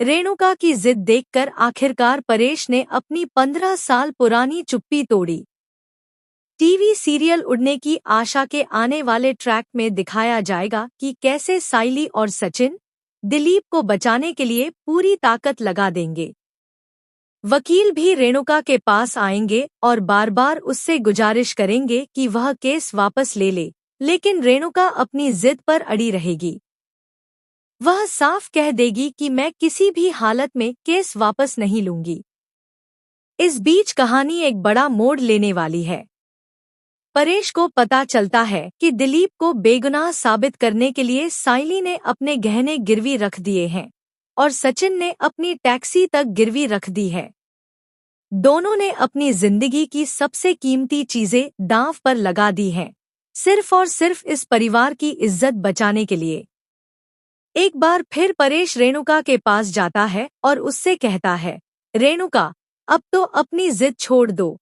रेणुका की जिद देखकर आखिरकार परेश ने अपनी 15 साल पुरानी चुप्पी तोड़ी। टीवी सीरियल उड़ने की आशा के आने वाले ट्रैक में दिखाया जाएगा कि कैसे साइली और सचिन दिलीप को बचाने के लिए पूरी ताकत लगा देंगे। वकील भी रेणुका के पास आएंगे और बार बार उससे गुजारिश करेंगे कि वह केस वापस ले ले, लेकिन रेणुका अपनी जिद पर अड़ी रहेगी। वह साफ कह देगी कि मैं किसी भी हालत में केस वापस नहीं लूंगी। इस बीच कहानी एक बड़ा मोड़ लेने वाली है। परेश को पता चलता है कि दिलीप को बेगुनाह साबित करने के लिए साइली ने अपने गहने गिरवी रख दिए हैं और सचिन ने अपनी टैक्सी तक गिरवी रख दी है। दोनों ने अपनी जिंदगी की सबसे कीमती चीजें दांव पर लगा दी हैं, सिर्फ और सिर्फ इस परिवार की इज्जत बचाने के लिए। एक बार फिर परेश रेणुका के पास जाता है और उससे कहता है, रेणुका, अब तो अपनी जिद छोड़ दो,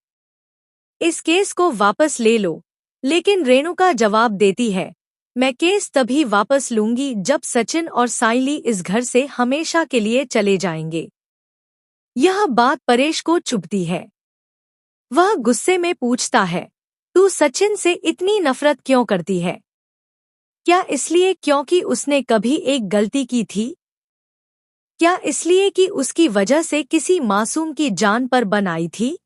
इस केस को वापस ले लो। लेकिन रेणुका जवाब देती है, मैं केस तभी वापस लूंगी जब सचिन और साइली इस घर से हमेशा के लिए चले जाएंगे। यह बात परेश को चुभती है। वह गुस्से में पूछता है, तू सचिन से इतनी नफरत क्यों करती है? क्या इसलिए क्योंकि उसने कभी एक गलती की थी? क्या इसलिए कि उसकी वजह से किसी मासूम की जान पर बन आई थी?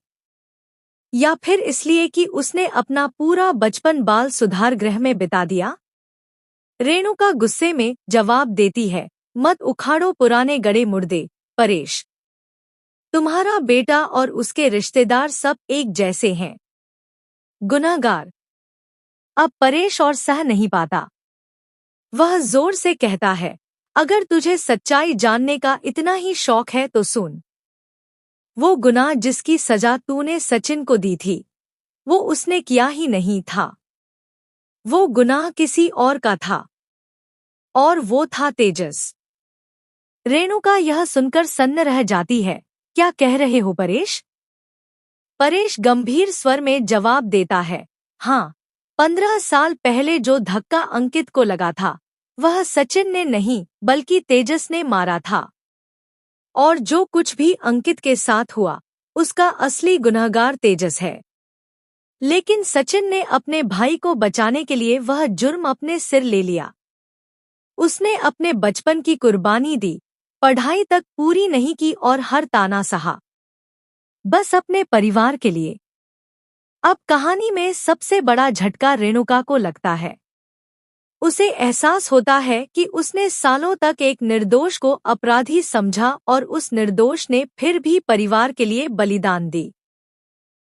या फिर इसलिए कि उसने अपना पूरा बचपन बाल सुधार गृह में बिता दिया? रेणुका गुस्से में जवाब देती है, मत उखाड़ो पुराने गड़े मुर्दे, परेश। तुम्हारा बेटा और उसके रिश्तेदार सब एक जैसे हैं। गुनहगार। अब परेश और सह नहीं पाता। वह जोर से कहता है, अगर तुझे सच्चाई जानने का इतना ही शौक है तो सुन। वो गुनाह जिसकी सजा तूने सचिन को दी थी, वो उसने किया ही नहीं था। वो गुनाह किसी और का था, और वो था तेजस। रेणुका यह सुनकर सन्न रह जाती है। क्या कह रहे हो परेश? परेश गंभीर स्वर में जवाब देता है, हाँ, 15 साल पहले जो धक्का अंकित को लगा था, वह सचिन ने नहीं बल्कि तेजस ने मारा था। और जो कुछ भी अंकित के साथ हुआ, उसका असली गुनहगार तेजस है। लेकिन सचिन ने अपने भाई को बचाने के लिए वह जुर्म अपने सिर ले लिया। उसने अपने बचपन की कुर्बानी दी, पढ़ाई तक पूरी नहीं की और हर ताना सहा, बस अपने परिवार के लिए। अब कहानी में सबसे बड़ा झटका रेणुका को लगता है। उसे एहसास होता है कि उसने सालों तक एक निर्दोष को अपराधी समझा और उस निर्दोष ने फिर भी परिवार के लिए बलिदान दी।